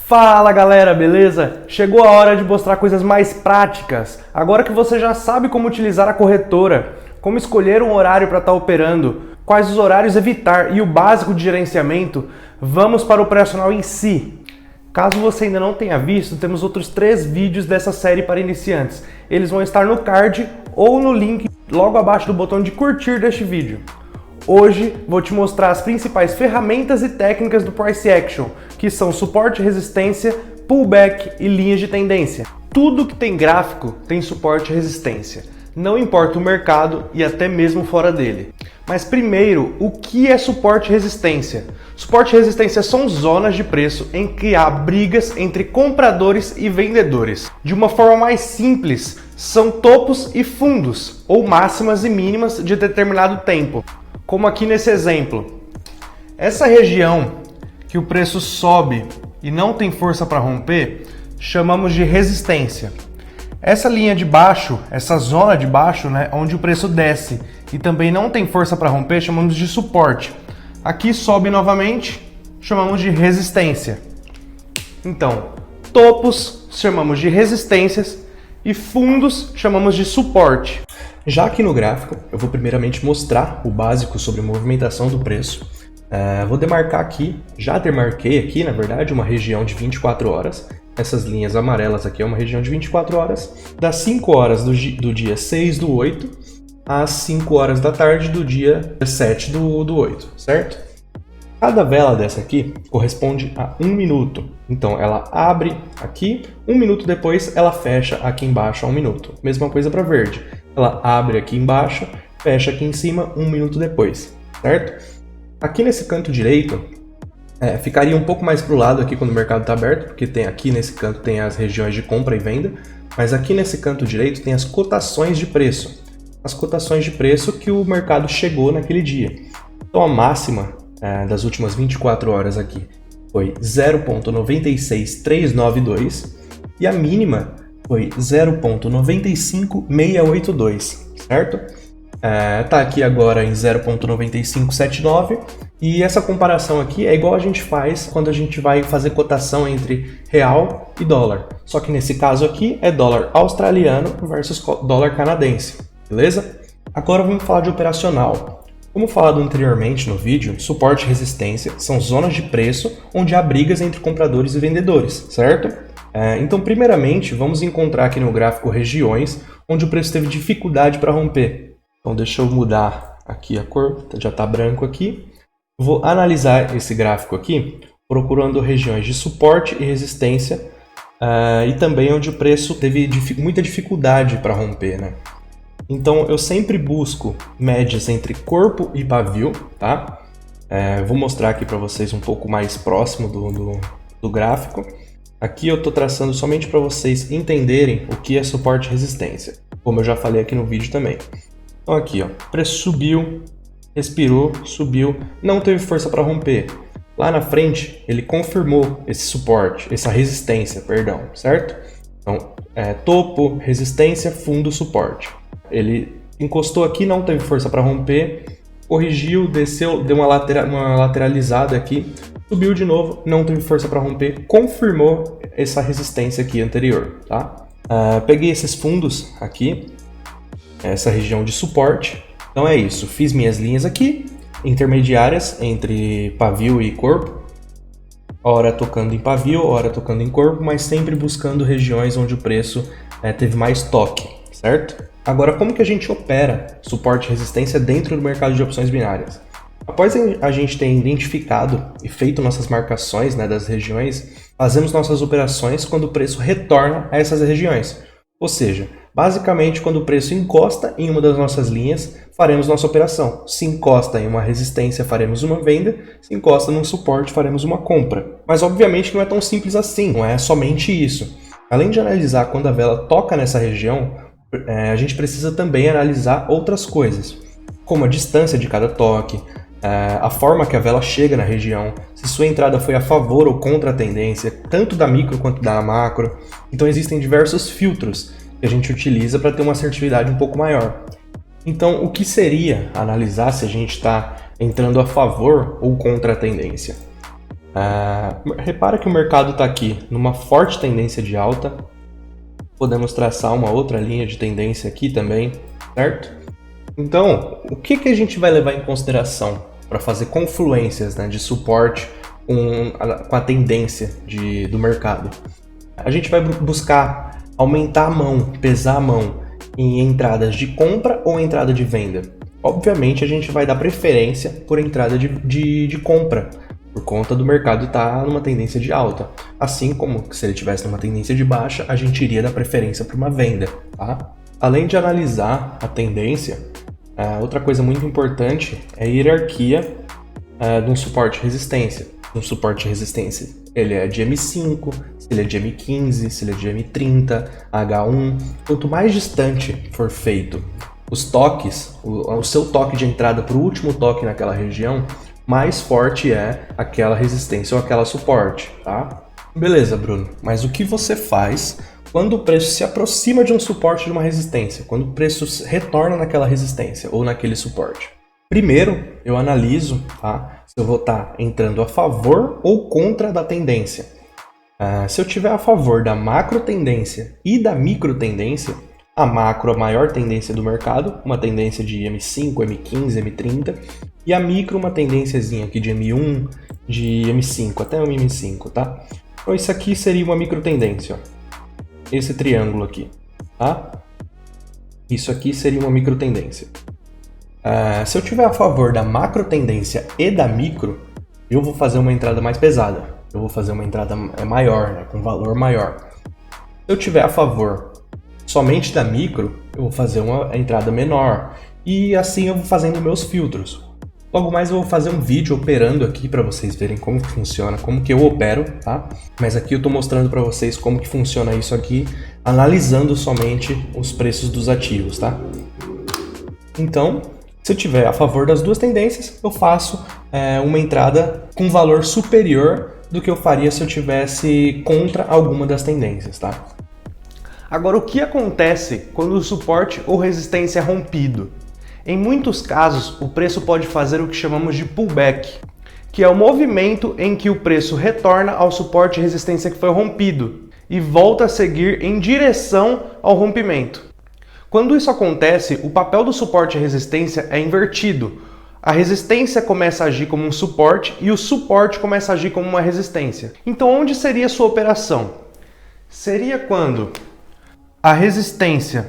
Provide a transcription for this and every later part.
Fala galera, beleza? Chegou a hora de mostrar coisas mais práticas. Agora que você já sabe como utilizar a corretora, como escolher um horário para estar operando, quais os horários evitar e o básico de gerenciamento, vamos para o operacional em si. Caso você ainda não tenha visto, temos outros 3 vídeos dessa série para iniciantes. Eles vão estar no card ou no link logo abaixo do botão de curtir deste vídeo. Hoje vou te mostrar as principais ferramentas e técnicas do Price Action, que são suporte e resistência, pullback e linhas de tendência. Tudo que tem gráfico tem suporte e resistência, não importa o mercado e até mesmo fora dele. Mas primeiro, o que é suporte e resistência? Suporte e resistência são zonas de preço em que há brigas entre compradores e vendedores. De uma forma mais simples, são topos e fundos, ou máximas e mínimas de determinado tempo. Como aqui nesse exemplo. Essa região que o preço sobe e não tem força para romper, chamamos de resistência. Essa linha de baixo, essa zona de baixo, onde o preço desce e também não tem força para romper, chamamos de suporte. Aqui sobe novamente, chamamos de resistência. Então, topos chamamos de resistências e fundos chamamos de suporte. Já aqui no gráfico, eu vou primeiramente mostrar o básico sobre movimentação do preço. Vou demarcar aqui, já demarquei aqui, na verdade, uma região de 24 horas. Essas linhas amarelas aqui é uma região de 24 horas. Das 5 horas do dia 6/8 às 5 horas da tarde do dia 7/8, certo? Cada vela dessa aqui corresponde a 1 minuto. Então ela abre aqui, 1 minuto depois ela fecha aqui embaixo a 1 minuto. Mesma coisa para verde. Ela abre aqui embaixo, fecha aqui em cima 1 minuto depois, certo? Aqui nesse canto direito, ficaria um pouco mais para o lado aqui quando o mercado está aberto, porque tem aqui nesse canto tem as regiões de compra e venda, mas aqui nesse canto direito tem as cotações de preço. As cotações de preço que o mercado chegou naquele dia. Então a máxima das últimas 24 horas aqui foi 0,96392 e a mínima foi 0,95682, certo? Tá aqui agora em 0,9579 e essa comparação aqui é igual a gente faz quando a gente vai fazer cotação entre real e dólar. Só que nesse caso aqui é dólar australiano versus dólar canadense, beleza? Agora vamos falar de operacional. Como falado anteriormente no vídeo, suporte e resistência são zonas de preço onde há brigas entre compradores e vendedores, certo? Então, primeiramente, vamos encontrar aqui no gráfico regiões onde o preço teve dificuldade para romper. Então, deixa eu mudar aqui a cor, já está branco aqui. Vou analisar esse gráfico aqui, procurando regiões de suporte e resistência e também onde o preço teve muita dificuldade para romper, Então, eu sempre busco médias entre corpo e pavio, tá? Vou mostrar aqui para vocês um pouco mais próximo do gráfico. Aqui eu estou traçando somente para vocês entenderem o que é suporte e resistência, como eu já falei aqui no vídeo também. Então aqui, o preço subiu, respirou, subiu, não teve força para romper. Lá na frente, ele confirmou esse suporte, essa resistência, perdão, certo? Então, topo, resistência, fundo, suporte. Ele encostou aqui, não teve força para romper, corrigiu, desceu, deu uma lateralizada aqui, subiu de novo, não teve força para romper, confirmou essa resistência aqui anterior, tá? Peguei esses fundos aqui, essa região de suporte, então é isso, fiz minhas linhas aqui, intermediárias entre pavio e corpo, hora tocando em pavio, hora tocando em corpo, mas sempre buscando regiões onde o preço teve mais toque, certo? Agora, como que a gente opera suporte e resistência dentro do mercado de opções binárias? Após a gente ter identificado e feito nossas marcações das regiões, fazemos nossas operações quando o preço retorna a essas regiões. Ou seja, basicamente quando o preço encosta em uma das nossas linhas, faremos nossa operação. Se encosta em uma resistência, faremos uma venda. Se encosta num suporte, faremos uma compra. Mas obviamente não é tão simples assim, não é somente isso. Além de analisar quando a vela toca nessa região, a gente precisa também analisar outras coisas, como a distância de cada toque, a forma que a vela chega na região, se sua entrada foi a favor ou contra a tendência, tanto da micro quanto da macro. Então existem diversos filtros que a gente utiliza para ter uma assertividade um pouco maior. Então, o que seria analisar se a gente está entrando a favor ou contra a tendência? Repara que o mercado está aqui numa forte tendência de alta. Podemos traçar uma outra linha de tendência aqui também, certo? Então, o que a gente vai levar em consideração para fazer confluências, né, de suporte com a tendência do mercado? A gente vai buscar aumentar a mão, pesar a mão em entradas de compra ou entrada de venda. Obviamente, a gente vai dar preferência por entrada de compra, por conta do mercado estar numa tendência de alta. Assim como se ele estivesse numa tendência de baixa, a gente iria dar preferência para uma venda. Tá? Além de analisar a tendência, outra coisa muito importante é a hierarquia de um suporte e resistência. Um suporte e resistência, ele é de M5, se ele é de M15, se ele é de M30, H1. Quanto mais distante for feito os toques, o seu toque de entrada para o último toque naquela região, mais forte é aquela resistência ou aquela suporte, tá? Beleza, Bruno, mas o que você faz quando o preço se aproxima de um suporte de uma resistência? Quando o preço retorna naquela resistência ou naquele suporte? Primeiro, eu analiso, tá, se eu vou estar entrando a favor ou contra da tendência. Se eu tiver a favor da macro tendência e da micro tendência, a macro, a maior tendência do mercado, uma tendência de M5, M15, M30, e a micro, uma tendênciazinha aqui de M1, de M5, até um M5, tá? Então isso aqui seria uma micro tendência, ó. Esse triângulo aqui, tá? Isso aqui seria uma micro tendência. Se eu tiver a favor da macro tendência e da micro, eu vou fazer uma entrada mais pesada. Eu vou fazer uma entrada maior, né, com valor maior. Se eu tiver a favor somente da micro, eu vou fazer uma entrada menor. E assim eu vou fazendo meus filtros. Logo mais eu vou fazer um vídeo operando aqui para vocês verem como que funciona, como que eu opero, tá? Mas aqui eu estou mostrando para vocês como que funciona isso aqui, analisando somente os preços dos ativos, tá? Então, se eu tiver a favor das duas tendências, eu faço uma entrada com valor superior do que eu faria se eu tivesse contra alguma das tendências, tá? Agora, o que acontece quando o suporte ou resistência é rompido? Em muitos casos, o preço pode fazer o que chamamos de pullback, que é o movimento em que o preço retorna ao suporte e resistência que foi rompido e volta a seguir em direção ao rompimento. Quando isso acontece, o papel do suporte e resistência é invertido. A resistência começa a agir como um suporte e o suporte começa a agir como uma resistência. Então, onde seria a sua operação? Seria quando a resistência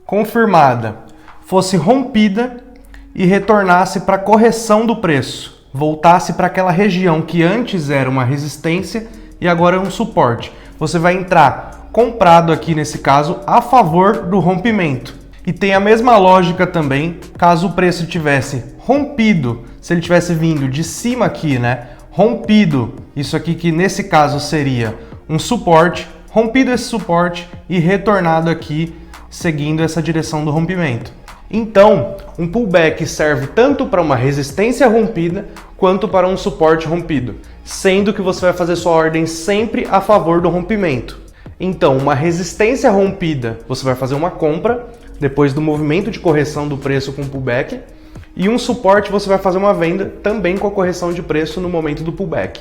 confirmada fosse rompida e retornasse para a correção do preço, voltasse para aquela região que antes era uma resistência e agora é um suporte. Você vai entrar comprado aqui nesse caso a favor do rompimento. E tem a mesma lógica também caso o preço tivesse rompido, se ele tivesse vindo de cima aqui, né? Rompido, isso aqui que nesse caso seria um suporte, rompido esse suporte e retornado aqui seguindo essa direção do rompimento. Então, um pullback serve tanto para uma resistência rompida quanto para um suporte rompido, sendo que você vai fazer sua ordem sempre a favor do rompimento. Então, uma resistência rompida, você vai fazer uma compra depois do movimento de correção do preço com pullback, e um suporte você vai fazer uma venda também com a correção de preço no momento do pullback.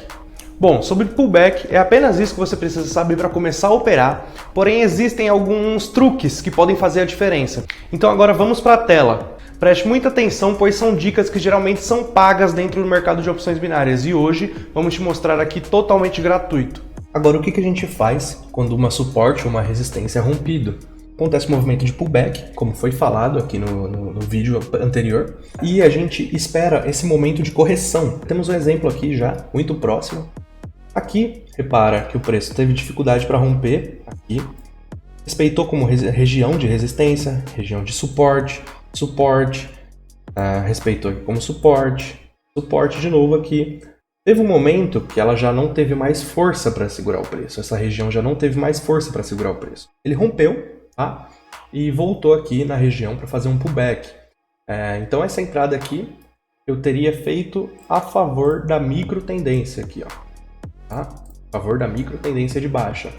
Bom, sobre pullback, é apenas isso que você precisa saber para começar a operar, porém existem alguns truques que podem fazer a diferença. Então agora vamos para a tela. Preste muita atenção, pois são dicas que geralmente são pagas dentro do mercado de opções binárias e hoje vamos te mostrar aqui totalmente gratuito. Agora, o que a gente faz quando uma suporte ou uma resistência é rompido? Acontece um movimento de pullback, como foi falado aqui no vídeo anterior, e a gente espera esse momento de correção. Temos um exemplo aqui já, muito próximo. Aqui, repara que o preço teve dificuldade para romper, aqui, respeitou como região de resistência, região de suporte, respeitou aqui como suporte de novo aqui. Teve um momento que ela já não teve mais força para segurar o preço, essa região já não teve mais força para segurar o preço. Ele rompeu, tá? E voltou aqui na região para fazer um pullback. Então essa entrada aqui eu teria feito a favor da micro tendência aqui, ó. Tá? A favor da micro tendência de baixa.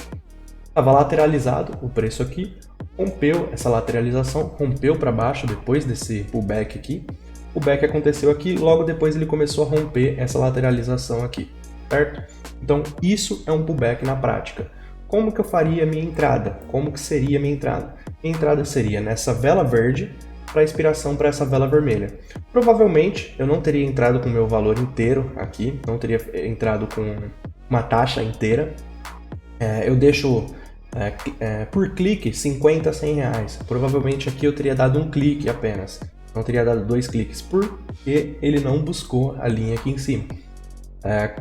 Estava lateralizado o preço aqui, rompeu essa lateralização, rompeu para baixo depois desse pullback aqui. O pullback aconteceu aqui, logo depois ele começou a romper essa lateralização aqui. certo? Então isso é um pullback na prática. Como que eu faria a minha entrada? Como que seria a minha entrada? Minha entrada seria nessa vela verde para inspiração para essa vela vermelha. Provavelmente eu não teria entrado com o meu valor inteiro aqui, não teria entrado com uma taxa inteira. Eu deixo por clique 50 a 100 reais. Provavelmente aqui eu teria dado um clique apenas, não teria dado 2 cliques, porque ele não buscou a linha aqui em cima.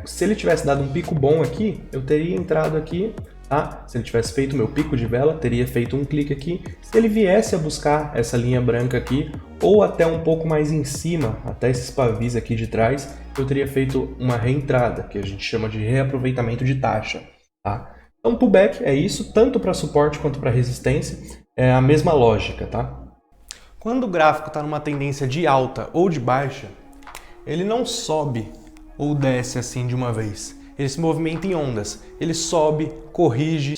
Se ele tivesse dado um pico bom aqui, eu teria entrado aqui, tá? Se ele tivesse feito meu pico de vela, teria feito um clique aqui. Se ele viesse a buscar essa linha branca aqui, ou até um pouco mais em cima, até esses pavis aqui de trás, eu teria feito uma reentrada, que a gente chama de reaproveitamento de taxa, tá? Então, pullback é isso, tanto para suporte quanto para resistência, é a mesma lógica, tá? Quando o gráfico está numa tendência de alta ou de baixa, ele não sobe ou desce assim de uma vez. Ele se movimenta em ondas. Ele sobe, corrige,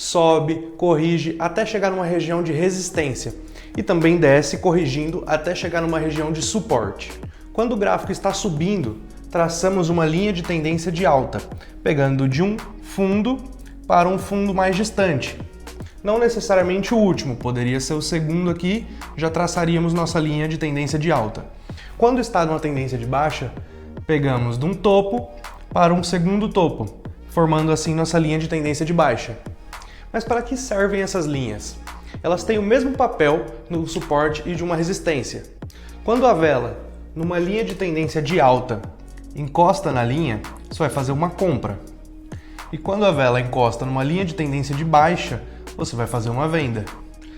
até chegar numa região de resistência. E também desce, corrigindo, até chegar numa região de suporte. Quando o gráfico está subindo, traçamos uma linha de tendência de alta, pegando de um fundo para um fundo mais distante. Não necessariamente o último, poderia ser o segundo aqui, já traçaríamos nossa linha de tendência de alta. Quando está numa tendência de baixa, pegamos de um topo para um segundo topo, formando assim nossa linha de tendência de baixa. Mas para que servem essas linhas? Elas têm o mesmo papel no suporte e de uma resistência. Quando a vela, numa linha de tendência de alta, encosta na linha, você vai fazer uma compra. E quando a vela encosta numa linha de tendência de baixa, você vai fazer uma venda.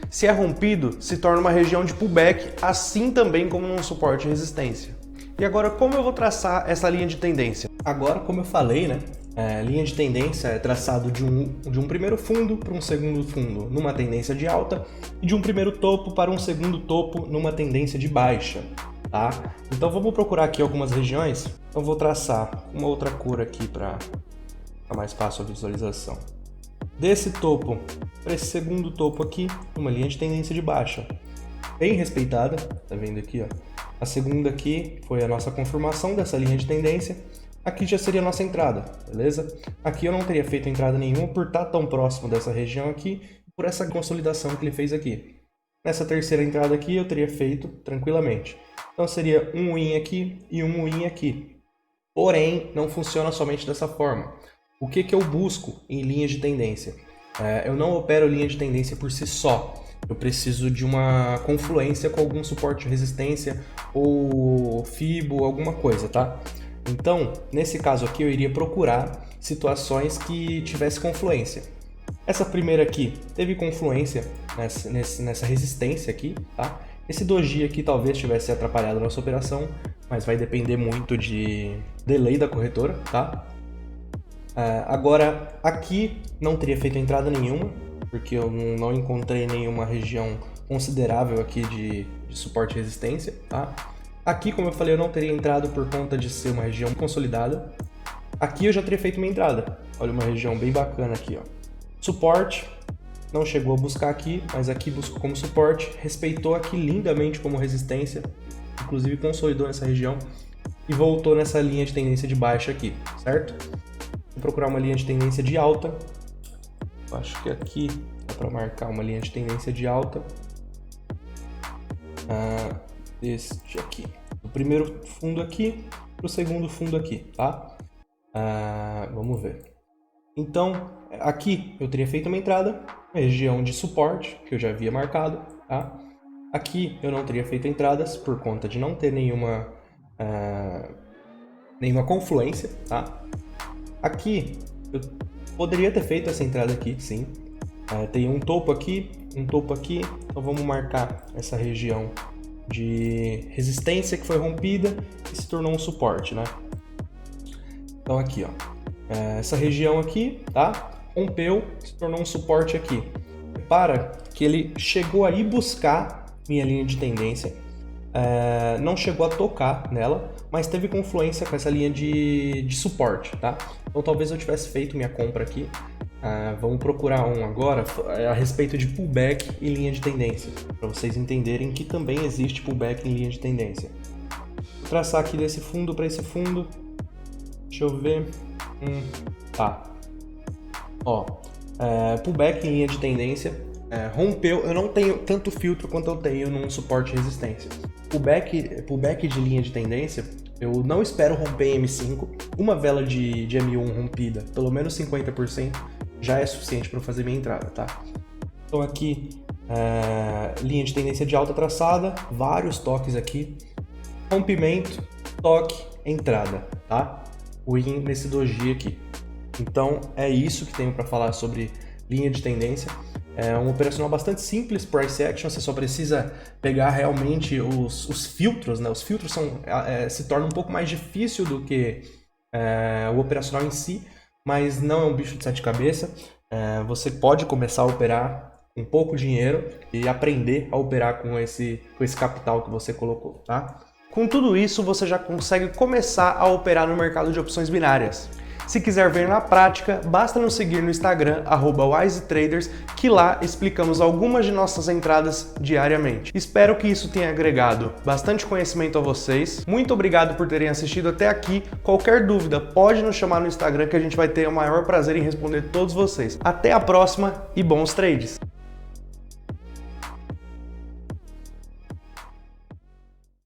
Se é rompido, se torna uma região de pullback, assim também como num suporte e resistência. E agora, como eu vou traçar essa linha de tendência? Agora, como eu falei, né? A linha de tendência é traçado de um primeiro fundo para um segundo fundo numa tendência de alta e de um primeiro topo para um segundo topo numa tendência de baixa, tá? Então vamos procurar aqui algumas regiões. Então vou traçar uma outra cor aqui para ficar mais fácil a visualização. Desse topo para esse segundo topo aqui, uma linha de tendência de baixa, bem respeitada, tá vendo aqui, ó? A segunda aqui foi a nossa confirmação dessa linha de tendência. Aqui já seria a nossa entrada, beleza? Aqui eu não teria feito entrada nenhuma por estar tão próximo dessa região aqui, por essa consolidação que ele fez aqui. Nessa terceira entrada aqui eu teria feito tranquilamente. Então seria um win aqui e um win aqui. Porém, não funciona somente dessa forma. O que eu busco em linhas de tendência? Eu não opero linha de tendência por si só. Eu preciso de uma confluência com algum suporte de resistência ou fibo, alguma coisa, tá? Então, nesse caso aqui, eu iria procurar situações que tivesse confluência. Essa primeira aqui teve confluência nessa resistência aqui, tá? Esse doji aqui talvez tivesse atrapalhado a nossa operação, mas vai depender muito de delay da corretora, tá? Agora, aqui não teria feito entrada nenhuma, porque eu não encontrei nenhuma região considerável aqui de suporte e resistência, tá? Aqui, como eu falei, eu não teria entrado por conta de ser uma região consolidada. Aqui eu já teria feito uma entrada. Olha, uma região bem bacana aqui, ó. Suporte, não chegou a buscar aqui, mas aqui buscou como suporte, respeitou aqui lindamente como resistência, inclusive consolidou nessa região e voltou nessa linha de tendência de baixa aqui, certo? Vou procurar uma linha de tendência de alta. Acho que aqui dá para marcar uma linha de tendência de alta. Este aqui. O primeiro fundo aqui para o segundo fundo aqui, tá? Vamos ver. Então, aqui eu teria feito uma entrada, região de suporte, que eu já havia marcado, tá? Aqui eu não teria feito entradas por conta de não ter nenhuma confluência, tá? Aqui eu poderia ter feito essa entrada aqui, sim. Tem um topo aqui, então vamos marcar essa região de resistência que foi rompida e se tornou um suporte, né? Então aqui, ó, essa região aqui, tá? Rompeu, se tornou um suporte aqui. Repara que ele chegou aí buscar minha linha de tendência, não chegou a tocar nela, mas teve confluência com essa linha de suporte, tá? Então talvez eu tivesse feito minha compra aqui. Vamos procurar um agora a respeito de pullback e linha de tendência, para vocês entenderem que também existe pullback em linha de tendência. Vou traçar aqui desse fundo para esse fundo. Deixa eu ver. Tá. Ó, pullback em linha de tendência, rompeu, eu não tenho tanto filtro quanto eu tenho num suporte de resistência. Pullback de linha de tendência, eu não espero romper em M5, uma vela de M1 rompida, pelo menos 50%, já é suficiente para fazer minha entrada, tá? Então aqui, linha de tendência de alta traçada, vários toques aqui, rompimento, toque, entrada, tá? Win nesse doji aqui. Então é isso que tenho para falar sobre linha de tendência. É um operacional bastante simples, price action, você só precisa pegar realmente os filtros, né? Os filtros se tornam um pouco mais difícil do que o operacional em si, mas não é um bicho de sete cabeças. Você pode começar a operar com pouco dinheiro e aprender a operar com esse capital que você colocou, tá? Com tudo isso, você já consegue começar a operar no mercado de opções binárias. Se quiser ver na prática, basta nos seguir no Instagram, @wisetraders, que lá explicamos algumas de nossas entradas diariamente. Espero que isso tenha agregado bastante conhecimento a vocês. Muito obrigado por terem assistido até aqui. Qualquer dúvida, pode nos chamar no Instagram que a gente vai ter o maior prazer em responder todos vocês. Até a próxima e bons trades!